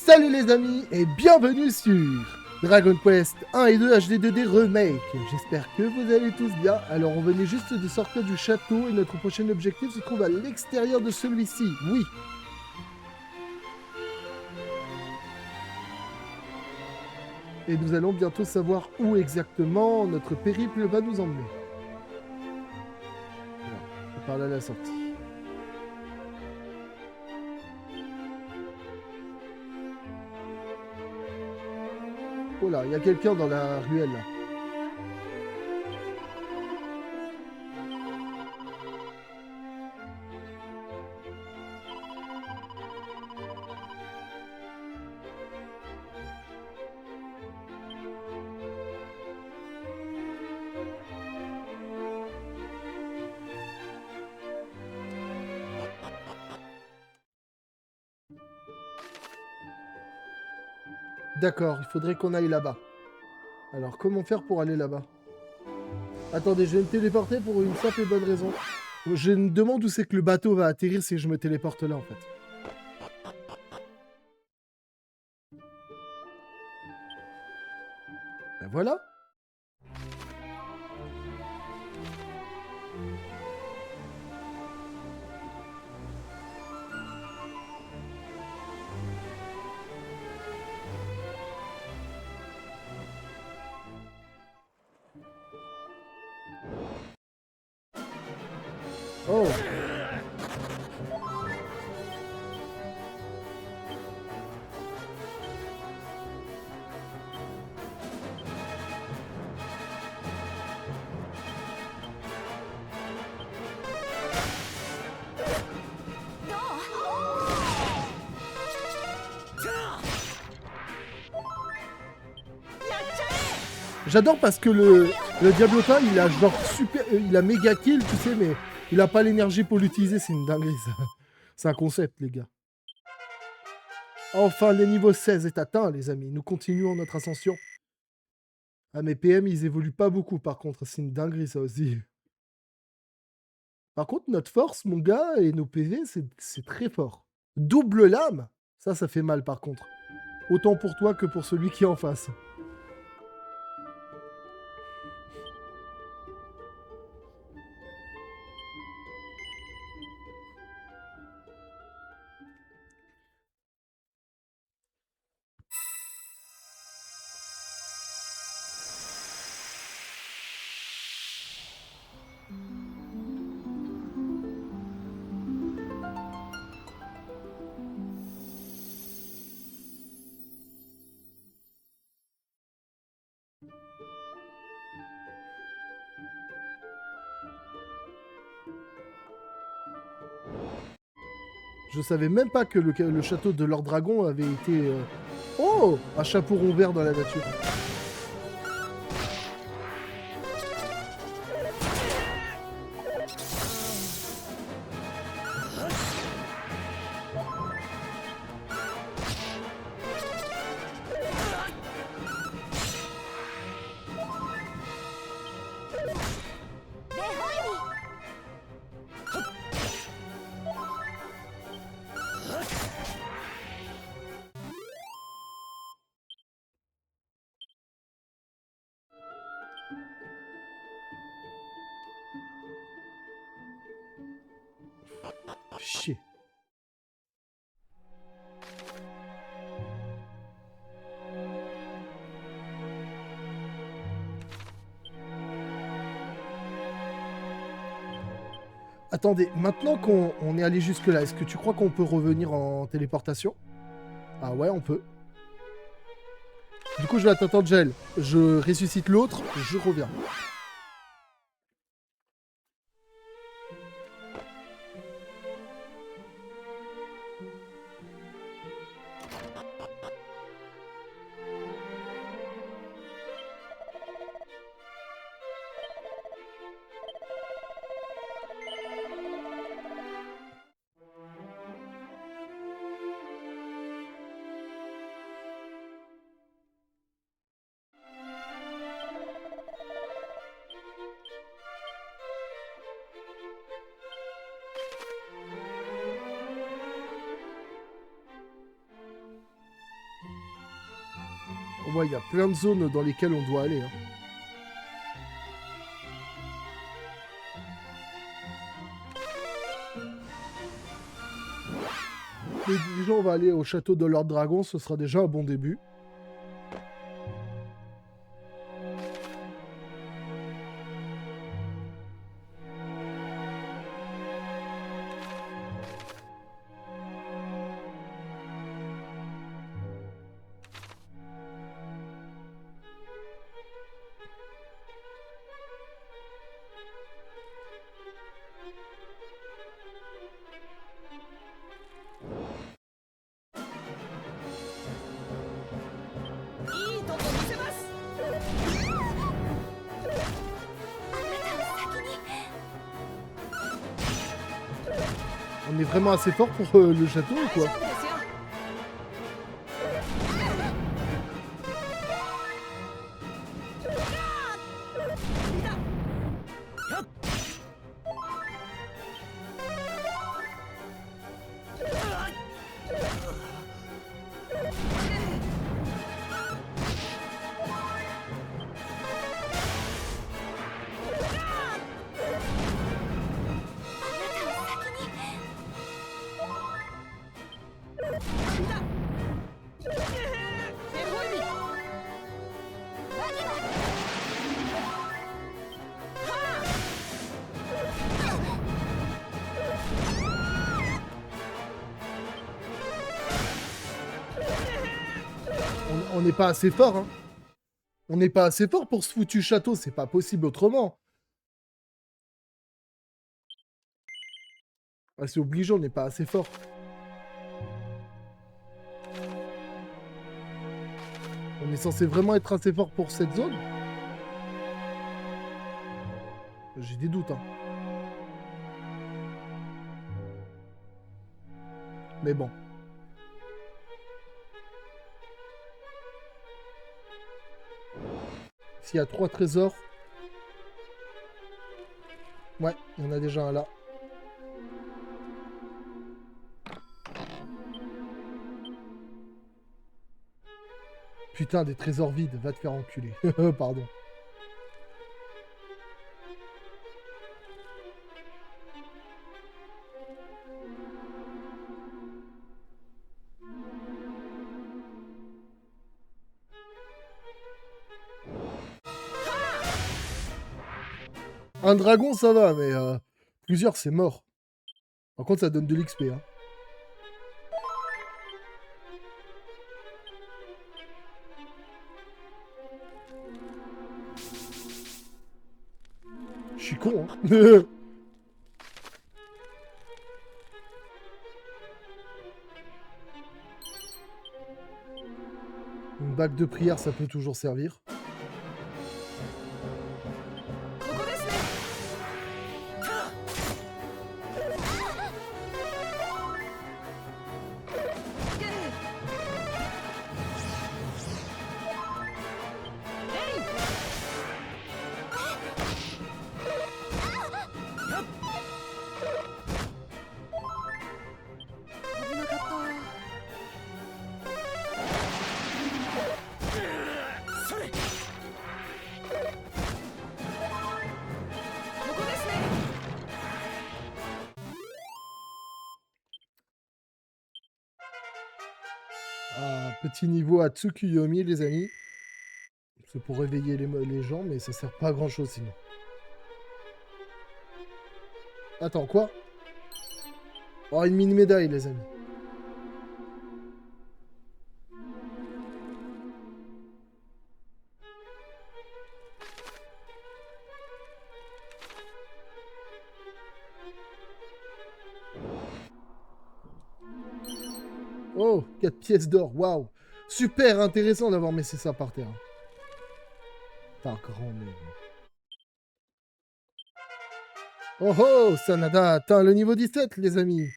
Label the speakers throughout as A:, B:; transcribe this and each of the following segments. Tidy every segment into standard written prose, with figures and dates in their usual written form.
A: Salut les amis et bienvenue sur Dragon Quest 1 et 2 HD 2D Remake. J'espère que vous allez tous bien. Alors on venait juste de sortir du château et notre prochain objectif se trouve à l'extérieur de celui-ci. Oui. Et nous allons bientôt savoir où exactement notre périple va nous emmener. Voilà, c'est par là la sortie. Oh là, il y a quelqu'un dans la ruelle là. D'accord, il faudrait qu'on aille là-bas. Alors comment faire pour aller là-bas? Attendez, je vais me téléporter pour une simple et bonne raison. Je me demande où c'est que le bateau va atterrir si je me téléporte là en fait. Ben voilà. Oh. J'adore parce que le Diablota, il a genre super... il a méga kill, tu sais, mais il a pas l'énergie pour l'utiliser, c'est une dinguerie ça. C'est un concept, les gars. Enfin, le niveau 16 est atteint, les amis. Nous continuons notre ascension. Ah, mes PM, ils évoluent pas beaucoup, par contre. C'est une dinguerie, ça aussi. Par contre, notre force, mon gars, et nos PV, c'est très fort. Double lame. Ça fait mal, par contre. Autant pour toi que pour celui qui est en face. Je savais même pas que le château de Lord Dragon avait été... Oh, un chapeau rond vert dans la nature. Chier. Attendez, maintenant qu'on est allé jusque-là, est-ce que tu crois qu'on peut revenir en téléportation? Ah ouais, on peut. Du coup, je vais attendre Gel. Je ressuscite l'autre, je reviens. Ouais, il y a plein de zones dans lesquelles on doit aller. Hein. Mais déjà, on va aller au château de Lord Dragon, ce sera déjà un bon début. On est vraiment assez fort pour le château ou quoi? On n'est pas assez fort, hein. On n'est pas assez fort pour ce foutu château, c'est pas possible autrement. Ah, c'est obligé, on n'est pas assez fort. On est censé vraiment être assez fort pour cette zone? J'ai des doutes, hein. Mais bon. S'il y a 3 trésors... Ouais, il y en a déjà un là. Putain, des trésors vides, va te faire enculer. Pardon. Un dragon, ça va, mais plusieurs, c'est mort. Par contre, ça donne de l'XP, hein. Je suis con, hein. Une bague de prière, ça peut toujours servir. Un petit niveau à Tsukuyomi, les amis. C'est pour réveiller les gens, mais ça sert pas à grand chose sinon. Attends, quoi? Oh, une mini-médaille, les amis. Oh, 4 pièces d'or, waouh. Super intéressant d'avoir mis ça par terre. Par grand merde. Oh oh, Sanada atteint le niveau 17, les amis.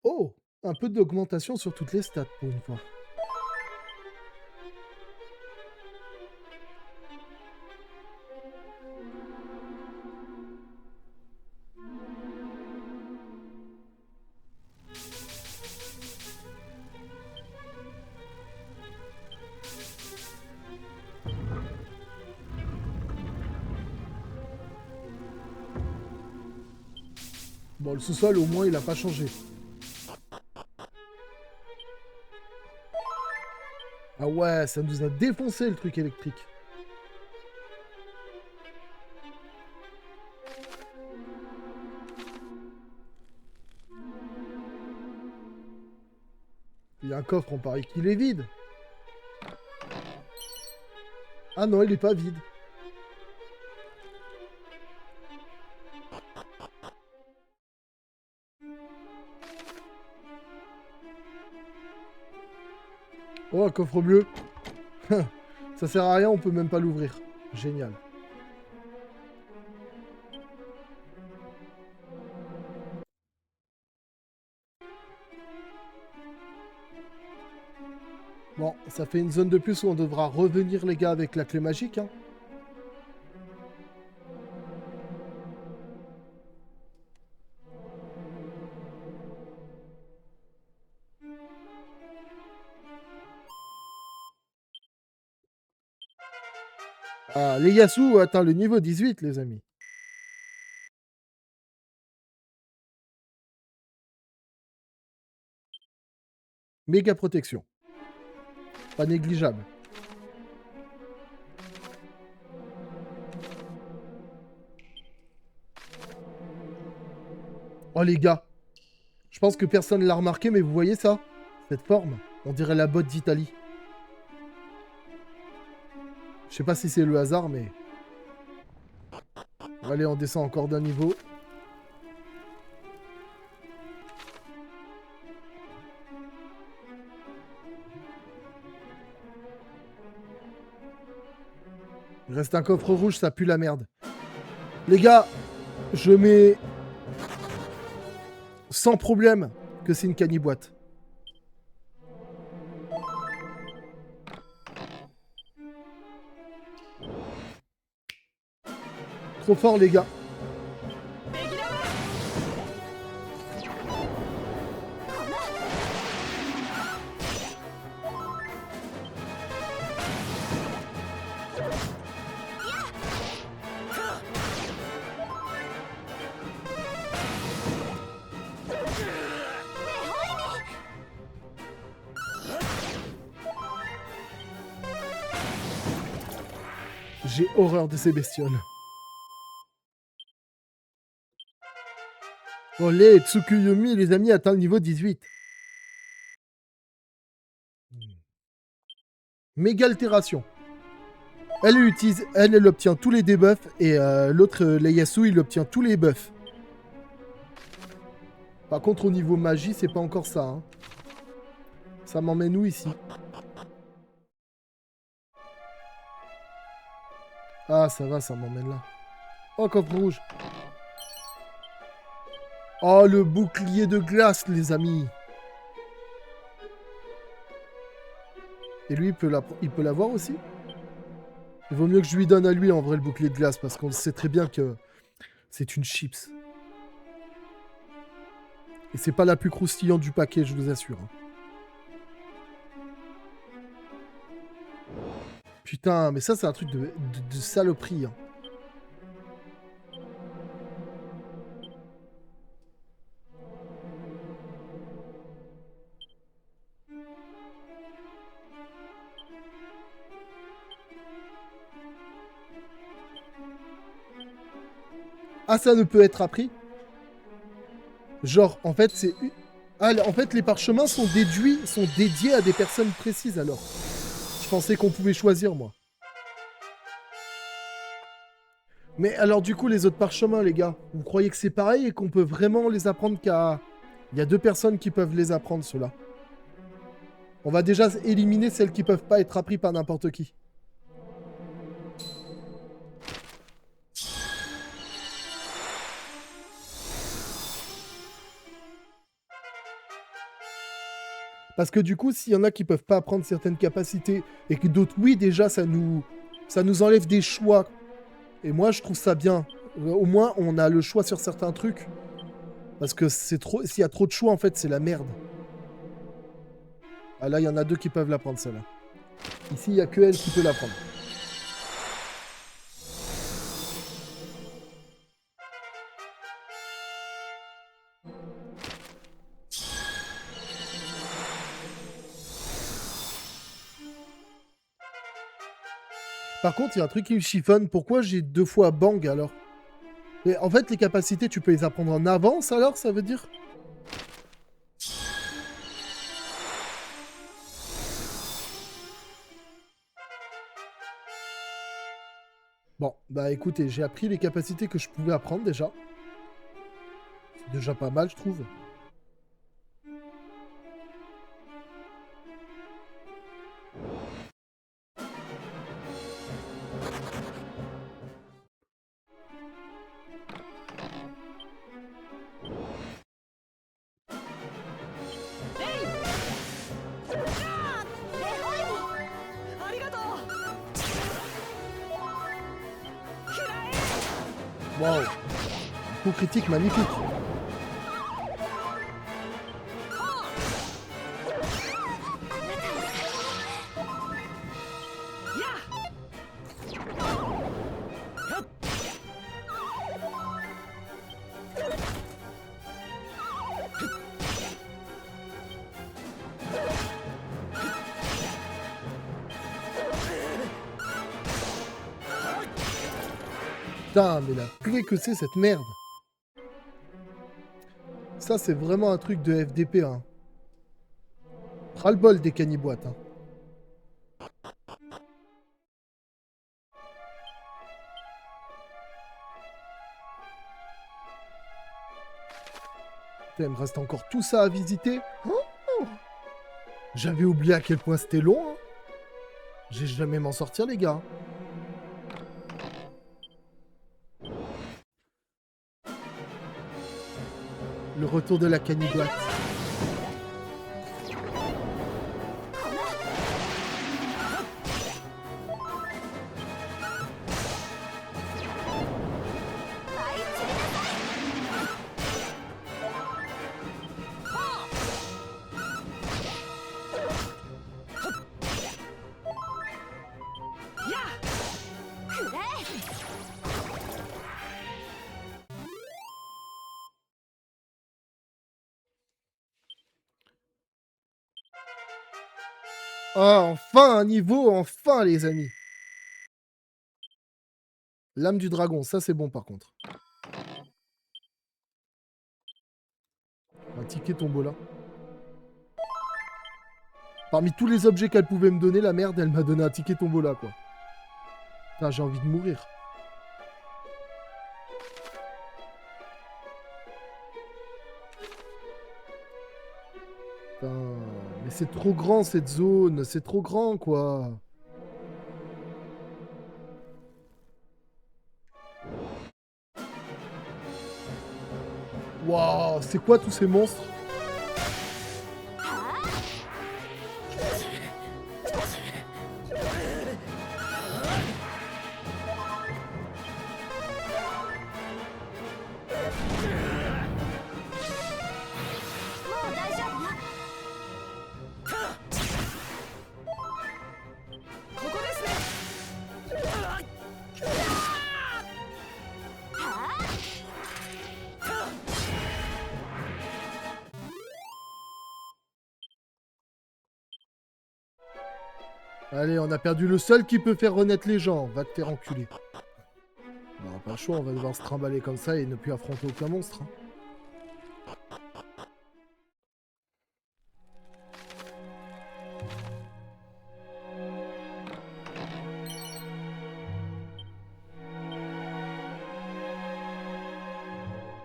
A: Oh, un peu d'augmentation sur toutes les stats pour une fois. Bon, le sous-sol, au moins, il a pas changé. Ah ouais, ça nous a défoncé le truc électrique. Il y a un coffre, on parie qu'il est vide. Ah non, il est pas vide. Oh, un coffre bleu. Ça sert à rien, on peut même pas l'ouvrir. Génial. Bon, ça fait une zone de plus où on devra revenir, les gars, avec la clé magique, hein. Ah, les Yasuo atteint le niveau 18, les amis. Méga protection. Pas négligeable. Oh, les gars. Je pense que personne ne l'a remarqué, mais vous voyez ça? Cette forme, on dirait la botte d'Italie. Je sais pas si c'est le hasard, mais... Allez, on descend encore d'un niveau. Il reste un coffre rouge, ça pue la merde. Les gars, je mets... sans problème que c'est une caniboîte. Trop fort, les gars. J'ai horreur de ces bestioles. Olé, Tsukuyomi, les amis, atteint le niveau 18. Méga altération. Elle obtient tous les debuffs et l'autre, Ieyasu, il obtient tous les buffs. Par contre, au niveau magie, c'est pas encore ça. Hein. Ça m'emmène où ici? Ah, ça va, ça m'emmène là. Oh, coffre rouge. Oh, le bouclier de glace, les amis. Et lui, il peut l'avoir aussi? Il vaut mieux que je lui donne à lui, en vrai, le bouclier de glace, parce qu'on sait très bien que c'est une chips. Et c'est pas la plus croustillante du paquet, je vous assure. Putain, mais ça, c'est un truc de saloperie. Hein. Ah, ça ne peut être appris? Genre, en fait, c'est... Ah, en fait, les parchemins sont dédiés à des personnes précises, alors. Je pensais qu'on pouvait choisir, moi. Mais alors, du coup, les autres parchemins, les gars, vous croyez que c'est pareil et qu'on peut vraiment les apprendre qu'à... Il y a 2 personnes qui peuvent les apprendre, ceux-là. On va déjà éliminer celles qui peuvent pas être apprises par n'importe qui. Parce que du coup, s'il y en a qui peuvent pas apprendre certaines capacités et que d'autres, oui, déjà, ça nous enlève des choix. Et moi, je trouve ça bien. Au moins, on a le choix sur certains trucs. Parce que c'est trop... S'il y a trop de choix, en fait, c'est la merde. Ah là, il y en a 2 qui peuvent l'apprendre, celle-là. Ici, il n'y a que elle qui peut l'apprendre. Par contre, il y a un truc qui me chiffonne. Pourquoi j'ai 2 fois bang alors? Mais en fait, les capacités, tu peux les apprendre en avance alors, ça veut dire? Bon, bah écoutez, j'ai appris les capacités que je pouvais apprendre déjà. C'est déjà pas mal, je trouve. Waouh! Coup critique magnifique. Putain, mais la plaie que c'est cette merde. Ça, c'est vraiment un truc de FDP, hein. Ras-le-bol des caniboîtes, hein. Putain, il me reste encore tout ça à visiter. Oh, j'avais oublié à quel point c'était long, hein. J'ai jamais m'en sortir, les gars. Le retour de la caniboîte. Ah, enfin un niveau, enfin les amis. L'âme du dragon, ça c'est bon par contre. Un ticket tombola. Parmi tous les objets qu'elle pouvait me donner, la merde, elle m'a donné un ticket tombola, quoi. Putain, j'ai envie de mourir. Putain, mais c'est trop grand cette zone, c'est trop grand, quoi. Waouh, c'est quoi tous ces monstres? Allez, on a perdu le seul qui peut faire renaître les gens. Va te faire enculer. On n'aura pas le choix, on va devoir se trimballer comme ça et ne plus affronter aucun monstre, hein.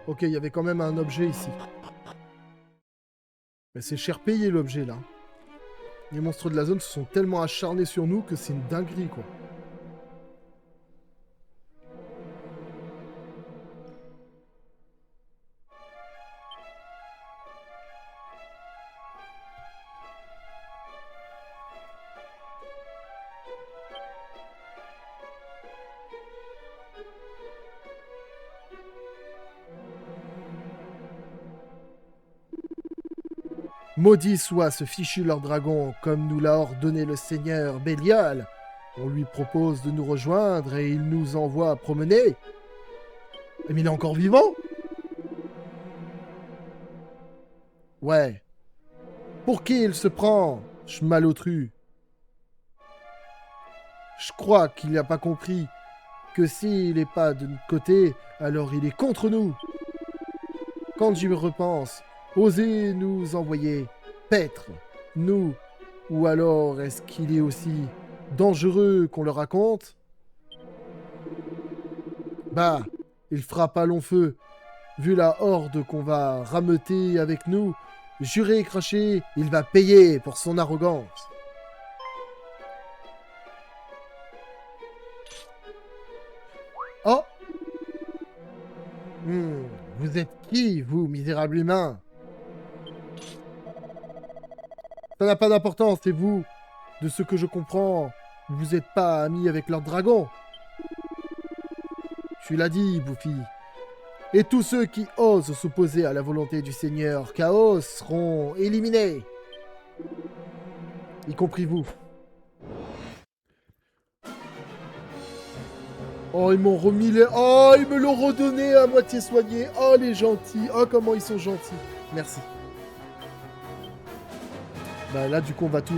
A: Ok, il y avait quand même un objet ici. Mais c'est cher payé l'objet là. Les monstres de la zone se sont tellement acharnés sur nous que c'est une dinguerie, quoi. Maudit soit ce fichu leur dragon, comme nous l'a ordonné le seigneur Bélial. On lui propose de nous rejoindre et il nous envoie promener. Mais il est encore vivant? Ouais. Pour qui il se prend, schmalotru? Je crois qu'il n'a pas compris que s'il n'est pas de notre côté, alors il est contre nous. Quand j'y repense, oser nous envoyer paître, nous, ou alors est-ce qu'il est aussi dangereux qu'on le raconte? Bah, il fera pas long feu. Vu la horde qu'on va rameuter avec nous, juré et craché, il va payer pour son arrogance. Oh! Vous êtes qui, vous, misérable humain? Ça n'a pas d'importance, c'est vous. De ce que je comprends, vous n'êtes pas amis avec leur dragon. Tu l'as dit, Bouffi. Et tous ceux qui osent s'opposer à la volonté du Seigneur Chaos seront éliminés. Y compris vous. Oh, ils m'ont remis les... Oh, ils me l'ont redonné à moitié soigné. Oh, les gentils. Oh, comment ils sont gentils. Merci. Bah là, du coup, on va tout...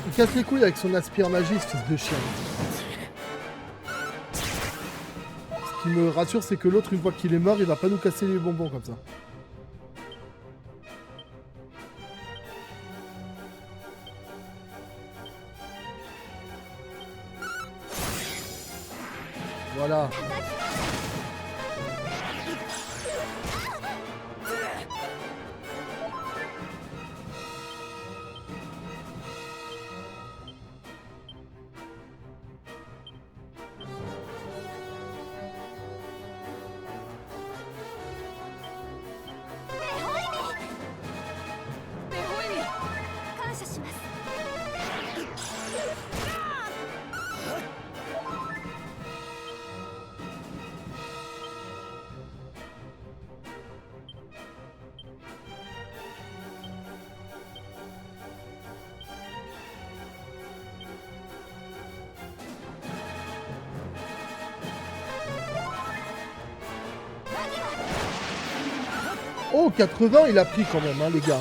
A: Il casse les couilles avec son aspire magie, ce fils de chien. Ce qui me rassure, c'est que l'autre, une fois qu'il est mort, il va pas nous casser les bonbons comme ça. Voilà. Oh, 80, il a pris quand même, hein, les gars.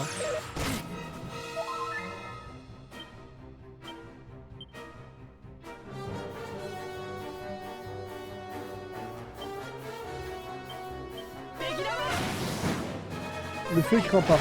A: Le feu, il craint pas.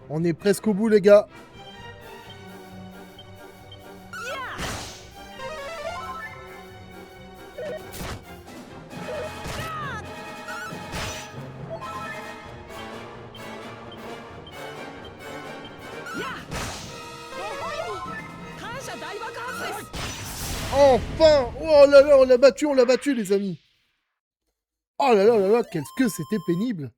A: On est presque au bout, les gars. Enfin! Oh là là, on l'a battu, les amis. Oh là là, qu'est-ce que c'était pénible.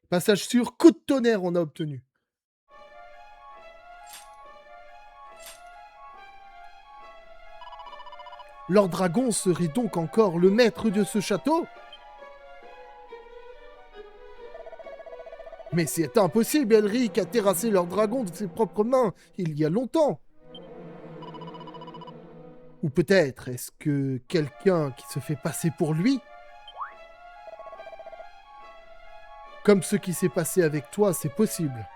A: Passage sûr, coup de tonnerre, on a obtenu. Lord Dragon serait donc encore le maître de ce château? Mais c'est impossible, Elric a terrassé Lord Dragon de ses propres mains il y a longtemps. Ou peut-être est-ce que quelqu'un qui se fait passer pour lui? Comme ce qui s'est passé avec toi, c'est possible.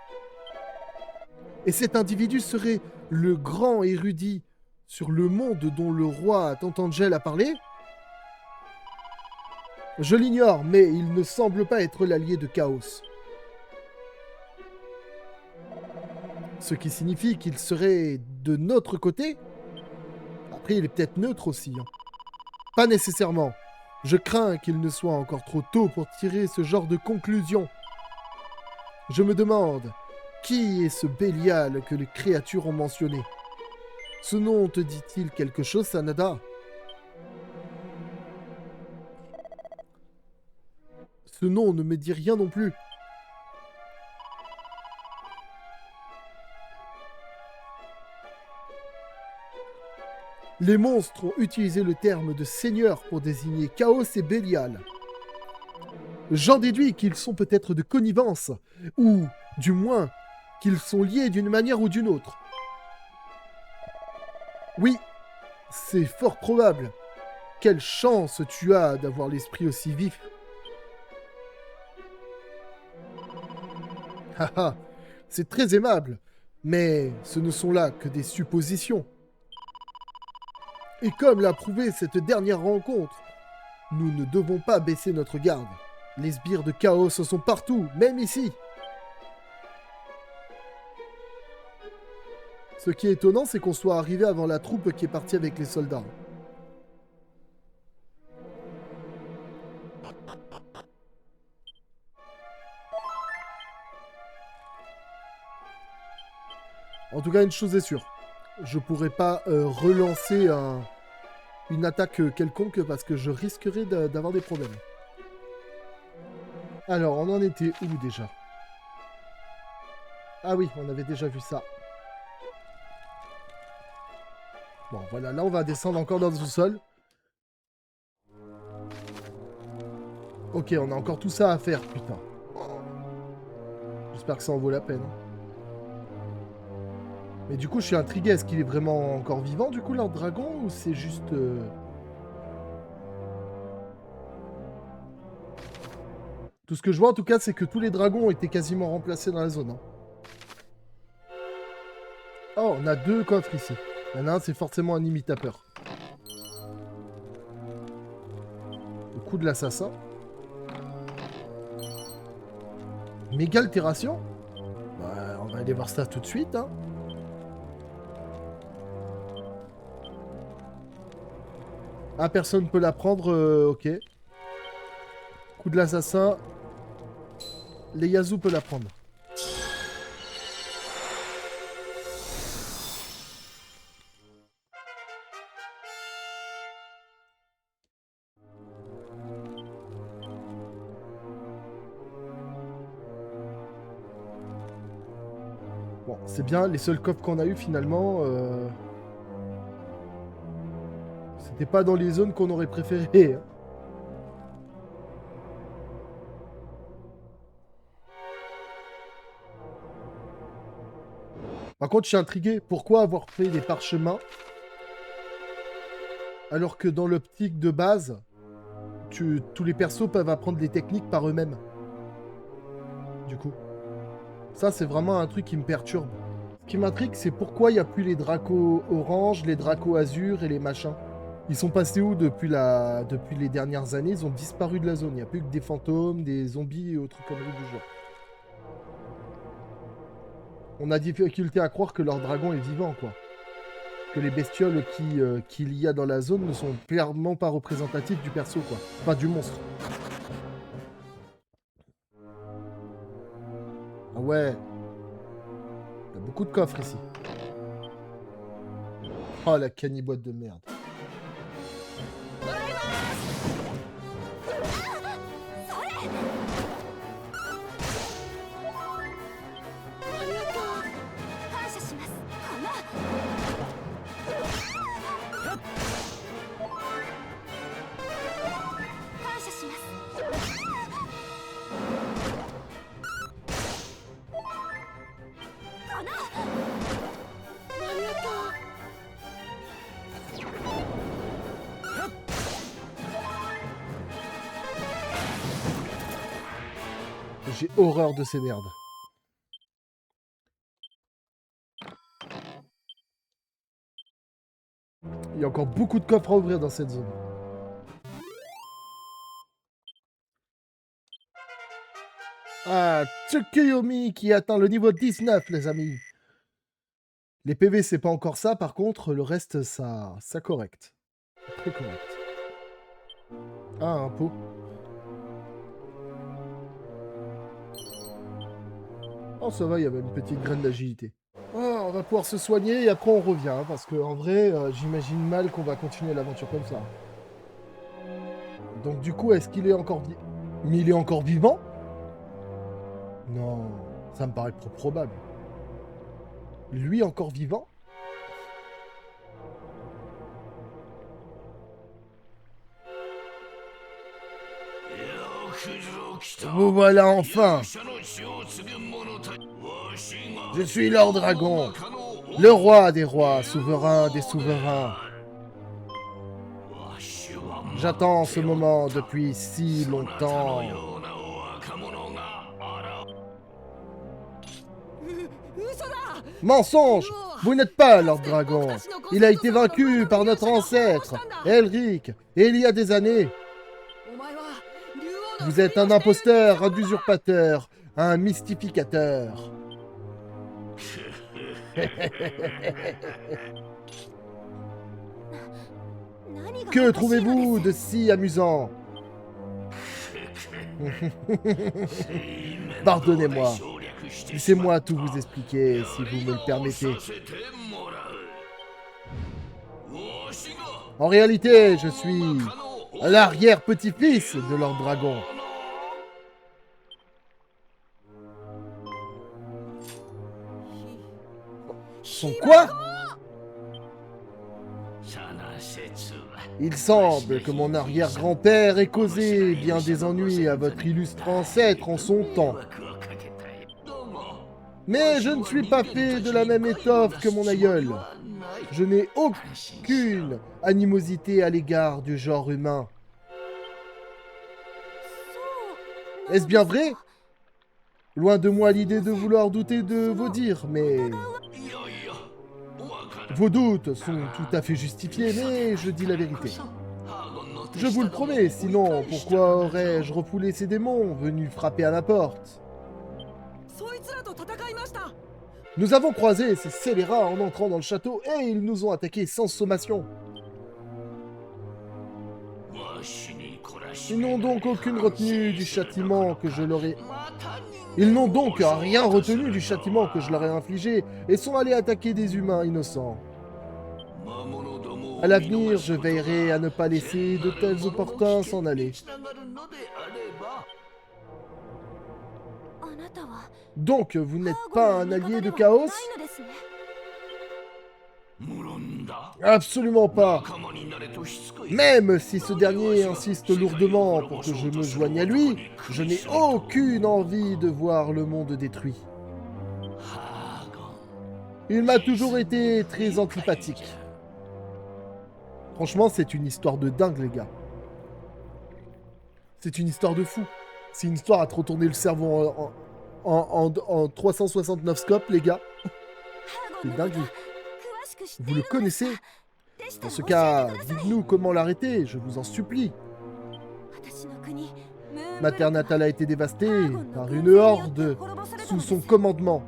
A: Et cet individu serait le grand érudit sur le monde dont le roi Tantangel a parlé? Je l'ignore, mais il ne semble pas être l'allié de Chaos. Ce qui signifie qu'il serait de notre côté? Après, il est peut-être neutre aussi. Hein. Pas nécessairement. Je crains qu'il ne soit encore trop tôt pour tirer ce genre de conclusion. Je me demande, qui est ce Bélial que les créatures ont mentionné? Ce nom te dit-il quelque chose, Sanada? Ce nom ne me dit rien non plus. Les monstres ont utilisé le terme de seigneur pour désigner Chaos et Bélial. J'en déduis qu'ils sont peut-être de connivence, ou, du moins, qu'ils sont liés d'une manière ou d'une autre. Oui, c'est fort probable. Quelle chance tu as d'avoir l'esprit aussi vif. Haha, c'est très aimable, mais ce ne sont là que des suppositions. Et comme l'a prouvé cette dernière rencontre, nous ne devons pas baisser notre garde. Les sbires de Chaos sont partout, même ici. Ce qui est étonnant, c'est qu'on soit arrivé avant la troupe qui est partie avec les soldats. En tout cas, une chose est sûre. Je pourrais pas relancer une attaque quelconque parce que je risquerais d'avoir des problèmes. Alors, on en était où déjà? Ah oui, on avait déjà vu ça. Bon, voilà, là on va descendre encore dans le sous-sol. Ok, on a encore tout ça à faire, putain. J'espère que ça en vaut la peine. Mais du coup, je suis intrigué. Est-ce qu'il est vraiment encore vivant, du coup, Lord Dragon? Ou c'est juste... Tout ce que je vois, en tout cas, c'est que tous les dragons ont été quasiment remplacés dans la zone. Hein. Oh, on a 2 coffres ici. Il y en a un, c'est forcément un imitateur. Le coup de l'assassin. Méga altération. Bah, on va aller voir ça tout de suite. Hein. Ah, personne peut la prendre. Ok. Coup de l'assassin. Ieyasu peut la prendre. Bon, c'est bien, les seuls coffres qu'on a eu finalement, c'était pas dans les zones qu'on aurait préférées. Hein. Par contre, je suis intrigué. Pourquoi avoir fait des parchemins alors que dans l'optique de base, tous les persos peuvent apprendre les techniques par eux-mêmes. Du coup. Ça, c'est vraiment un truc qui me perturbe. qui m'intrigue, c'est pourquoi il n'y a plus les dracos orange, les dracos azur et les machins. Ils sont passés où depuis les dernières années? Ils ont disparu de la zone. Il n'y a plus que des fantômes, des zombies et autres conneries du genre. On a difficulté à croire que leur dragon est vivant, quoi. Que les bestioles qu'il y a dans la zone ne sont clairement pas représentatives du perso, quoi. Enfin, du monstre. Ah ouais. Il y a beaucoup de coffres ici. Oh, la caniboîte de merde. J'ai horreur de ces merdes. Il y a encore beaucoup de coffres à ouvrir dans cette zone. Ah, Tsukuyomi qui atteint le niveau 19, les amis. Les PV, c'est pas encore ça. Par contre, le reste, ça correct. Très correct. Ah, un pot. Oh, ça va, il y avait une petite graine d'agilité. Oh, on va pouvoir se soigner et après on revient. Hein, parce que en vrai, j'imagine mal qu'on va continuer l'aventure comme ça. Donc du coup, est-ce qu'il est encore vivant? Mais il est encore vivant? Non, ça me paraît trop probable. Lui encore vivant? Vous voilà enfin! Je suis Lord Dragon, le roi des rois, souverain des souverains. J'attends ce moment depuis si longtemps. Mensonge! Vous n'êtes pas Lord Dragon. Il a été vaincu par notre ancêtre, Elric, et il y a des années. Vous êtes un imposteur, un usurpateur, un mystificateur. Que trouvez-vous de si amusant? Pardonnez-moi. Laissez-moi tout vous expliquer, si vous me le permettez. En réalité, je suis l'arrière-petit-fils de Lord Dragon. Son quoi? Il semble que mon arrière-grand-père ait causé bien des ennuis à votre illustre ancêtre en son temps. Mais je ne suis pas fait de la même étoffe que mon aïeul. Je n'ai aucune animosité à l'égard du genre humain. Est-ce bien vrai? Loin de moi l'idée de vouloir douter de vos dires, mais... Vos doutes sont tout à fait justifiés, mais je dis la vérité. Je vous le promets, sinon pourquoi aurais-je refoulé ces démons venus frapper à ma porte? Nous avons croisé ces scélérats en entrant dans le château et ils nous ont attaqués sans sommation. Ils n'ont donc aucune retenue du châtiment que je leur ai... Ils n'ont donc rien retenu du châtiment que je leur ai infligé et sont allés attaquer des humains innocents. À l'avenir, je veillerai à ne pas laisser de tels opportuns s'en aller. Donc, vous n'êtes pas un allié de Chaos? Absolument pas. Même si ce dernier insiste lourdement pour que je me joigne à lui, je n'ai aucune envie de voir le monde détruit. Il m'a toujours été très antipathique. Franchement, c'est une histoire de dingue, les gars. C'est une histoire de fou. C'est une histoire à te retourner le cerveau en 369 scopes, les gars. C'est dingue. Vous le connaissez? Dans ce cas, dites-nous comment l'arrêter, je vous en supplie. Ma terre natale a été dévastée par une horde sous son commandement.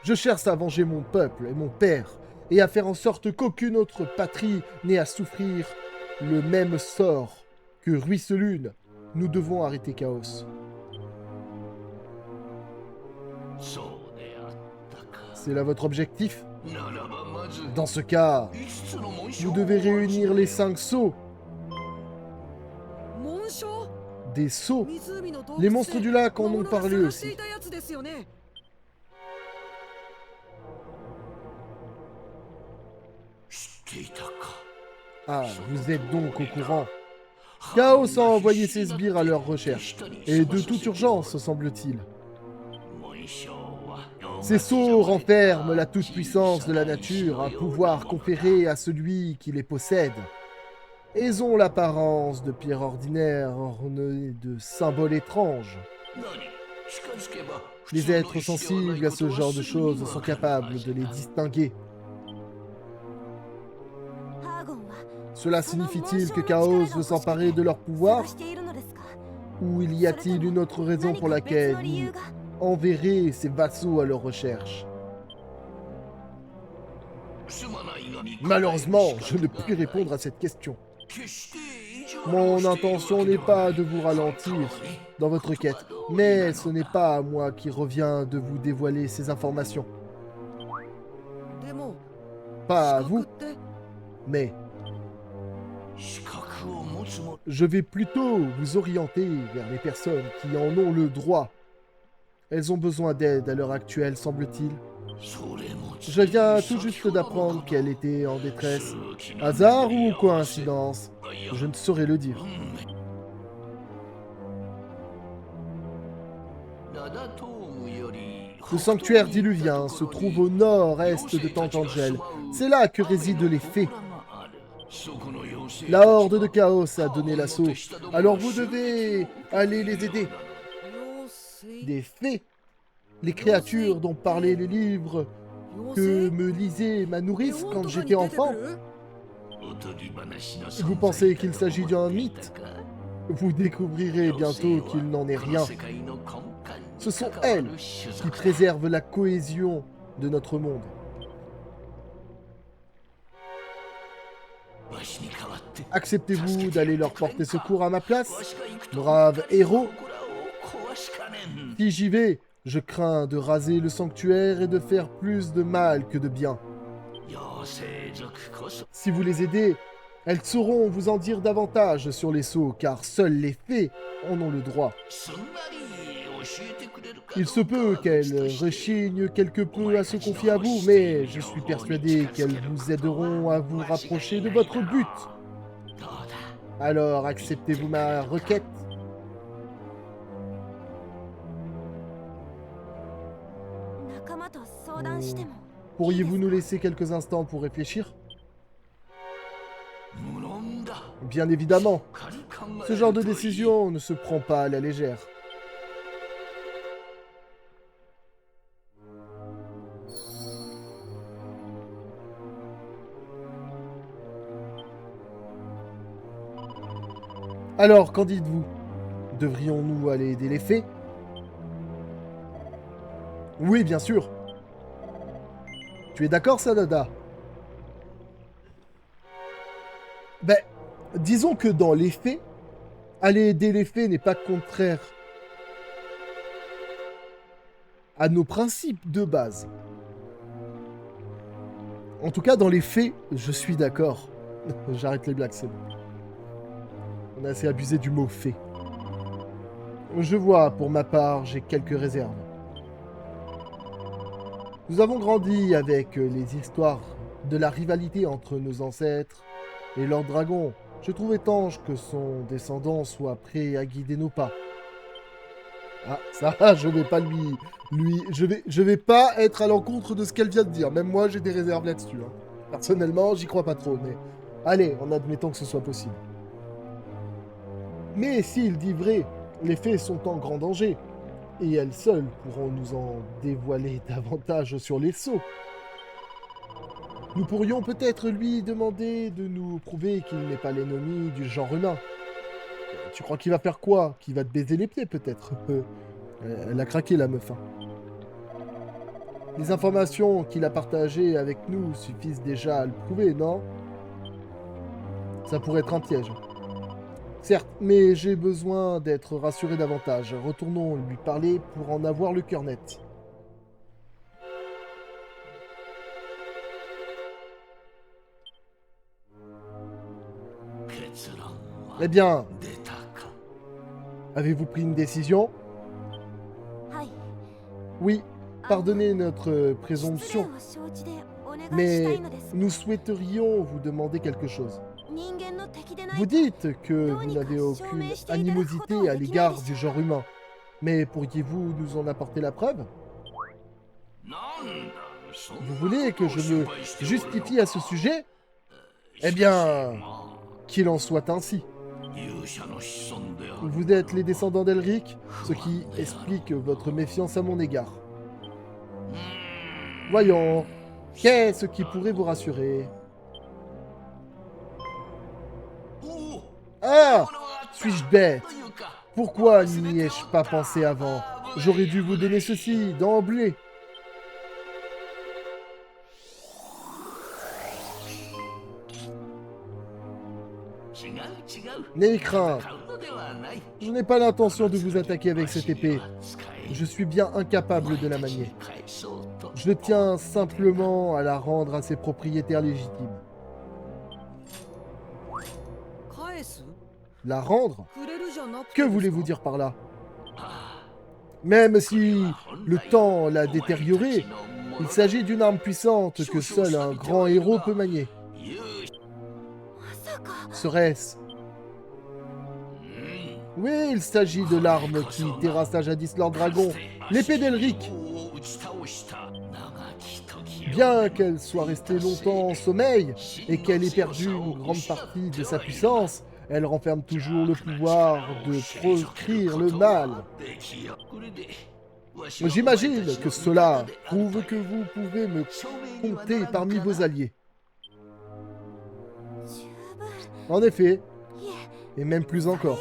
A: Je cherche à venger mon peuple et mon père, et à faire en sorte qu'aucune autre patrie n'ait à souffrir le même sort que Ruisselune. Nous devons arrêter Chaos. C'est là votre objectif? Dans ce cas, vous devez réunir les 5 sceaux. Des sceaux? Les monstres du lac en ont parlé aussi. Ah, vous êtes donc au courant. Chaos a envoyé ses sbires à leur recherche. Et de toute urgence, semble-t-il. Ces sceaux renferment la toute-puissance de la nature, un pouvoir conféré à celui qui les possède. Ils ont l'apparence de pierres ordinaires ornées de symboles étranges. Les êtres sensibles à ce genre de choses sont capables de les distinguer. Cela signifie-t-il que Chaos veut s'emparer de leur pouvoir? Ou y a-t-il une autre raison pour laquelle il enverrait ses vassaux à leur recherche? Malheureusement, je ne puis répondre à cette question. Mon intention n'est pas de vous ralentir dans votre quête, mais ce n'est pas à moi qui revient de vous dévoiler ces informations. Pas à vous, mais je vais plutôt vous orienter vers les personnes qui en ont le droit. Elles ont besoin d'aide à l'heure actuelle, semble-t-il. Je viens tout juste d'apprendre qu'elle était en détresse. Hasard ou coïncidence? Je ne saurais le dire. Le sanctuaire diluvien se trouve au nord-est de Tantangel. C'est là que résident les fées. La horde de Chaos a donné l'assaut. Alors vous devez aller les aider. Des fées? Les créatures dont parlaient les livres que me lisait ma nourrice quand j'étais enfant? Vous pensez qu'il s'agit d'un mythe? Vous découvrirez bientôt qu'il n'en est rien. Ce sont elles qui préservent la cohésion de notre monde. Acceptez-vous d'aller leur porter secours à ma place, brave héros? Si j'y vais, je crains de raser le sanctuaire et de faire plus de mal que de bien. Si vous les aidez, elles sauront vous en dire davantage sur les sceaux, car seules les fées en ont le droit. Il se peut qu'elles rechignent quelque peu à se confier à vous, mais je suis persuadé qu'elles vous aideront à vous rapprocher de votre but. Alors, acceptez-vous ma requête? Pourriez-vous nous laisser quelques instants pour réfléchir? Bien évidemment. Ce genre de décision ne se prend pas à la légère. Alors, qu'en dites-vous? Devrions-nous aller aider les fées? Oui, bien sûr. Tu es d'accord, Sanada? Ben, disons que dans les faits, aller aider les fées n'est pas contraire à nos principes de base. En tout cas, dans les faits, je suis d'accord. J'arrête les blagues, c'est bon. On a assez abusé du mot « fait ». Je vois, pour ma part, j'ai quelques réserves. Nous avons grandi avec les histoires de la rivalité entre nos ancêtres et leurs dragons. Je trouve étrange que son descendant soit prêt à guider nos pas. Ah, ça, je vais pas je vais pas être à l'encontre de ce qu'elle vient de dire. Même moi, j'ai des réserves là-dessus. Hein. Personnellement, j'y crois pas trop, mais... Allez, en admettant que ce soit possible. Mais s'il dit vrai, les fées sont en grand danger. et elles seules pourront nous en dévoiler davantage sur les sceaux. Nous pourrions peut-être lui demander de nous prouver qu'il n'est pas l'ennemi du genre humain. Tu crois qu'il va faire quoi? Qu'il va te baiser les pieds, peut-être? Elle a craqué, la meuf. Hein. Les informations qu'il a partagées avec nous suffisent déjà à le prouver, non? Ça pourrait être un piège. Certes, mais j'ai besoin d'être rassuré davantage. Retournons lui parler pour en avoir le cœur net. Eh bien, avez-vous pris une décision? Oui, pardonnez notre présomption, mais nous souhaiterions vous demander quelque chose. Vous dites que vous n'avez aucune animosité à l'égard du genre humain, mais pourriez-vous nous en apporter la preuve? Vous voulez que je me justifie à ce sujet? Eh bien, qu'il en soit ainsi. Vous êtes les descendants d'Elric, ce qui explique votre méfiance à mon égard. Voyons, qu'est-ce qui pourrait vous rassurer? Ah! Suis-je bête? Pourquoi n'y ai-je pas pensé avant? J'aurais dû vous donner ceci, d'emblée. N'ayez crainte. Je n'ai pas l'intention de vous attaquer avec cette épée. Je suis bien incapable de la manier. Je tiens simplement à la rendre à ses propriétaires légitimes. La rendre? Que voulez-vous dire par là? Même si le temps l'a détériorée, il s'agit d'une arme puissante que seul un grand héros peut manier. Serait-ce? Oui, il s'agit de l'arme qui terrassa jadis Lord Dragon, l'épée d'Elric. Bien qu'elle soit restée longtemps en sommeil et qu'elle ait perdu une grande partie de sa puissance, elle renferme toujours le pouvoir de proscrire le mal. J'imagine que cela prouve que vous pouvez me compter parmi vos alliés. En effet, et même plus encore,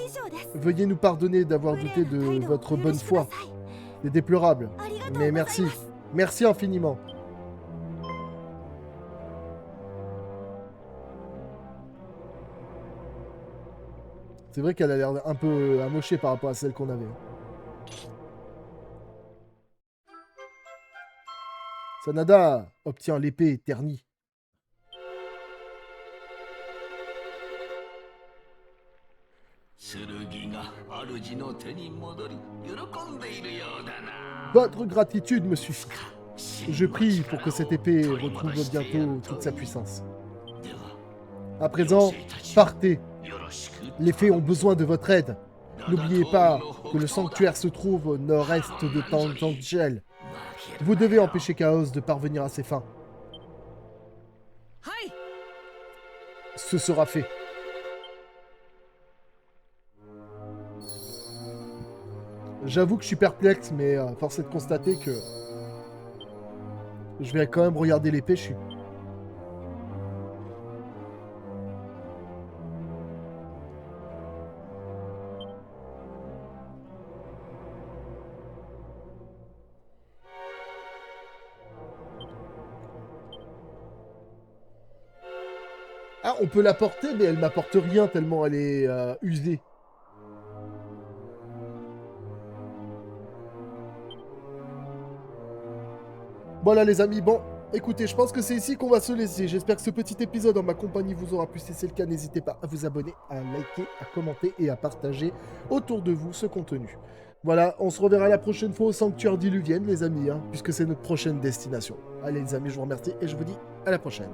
A: veuillez nous pardonner d'avoir douté de votre bonne foi. C'est déplorable, mais merci. Merci infiniment. C'est vrai qu'elle a l'air un peu amochée par rapport à celle qu'on avait. Sanada obtient l'épée ternie. Votre gratitude me suffit. Je prie pour que cette épée retrouve bientôt toute sa puissance. À présent, partez. Les fées ont besoin de votre aide. N'oubliez pas que le sanctuaire se trouve au nord-est de Tangentiel. Vous devez empêcher Chaos de parvenir à ses fins. Ce sera fait. J'avoue que je suis perplexe, mais force est de constater que je vais quand même regarder l'épée. Ah, on peut la porter, mais elle m'apporte rien tellement elle est usée. Voilà les amis, bon, écoutez, je pense que c'est ici qu'on va se laisser. J'espère que ce petit épisode en ma compagnie vous aura plu. Si c'est le cas, n'hésitez pas à vous abonner, à liker, à commenter et à partager autour de vous ce contenu. Voilà, on se reverra la prochaine fois au Sanctuaire Diluvienne, les amis, hein, puisque c'est notre prochaine destination. Allez les amis, je vous remercie et je vous dis à la prochaine.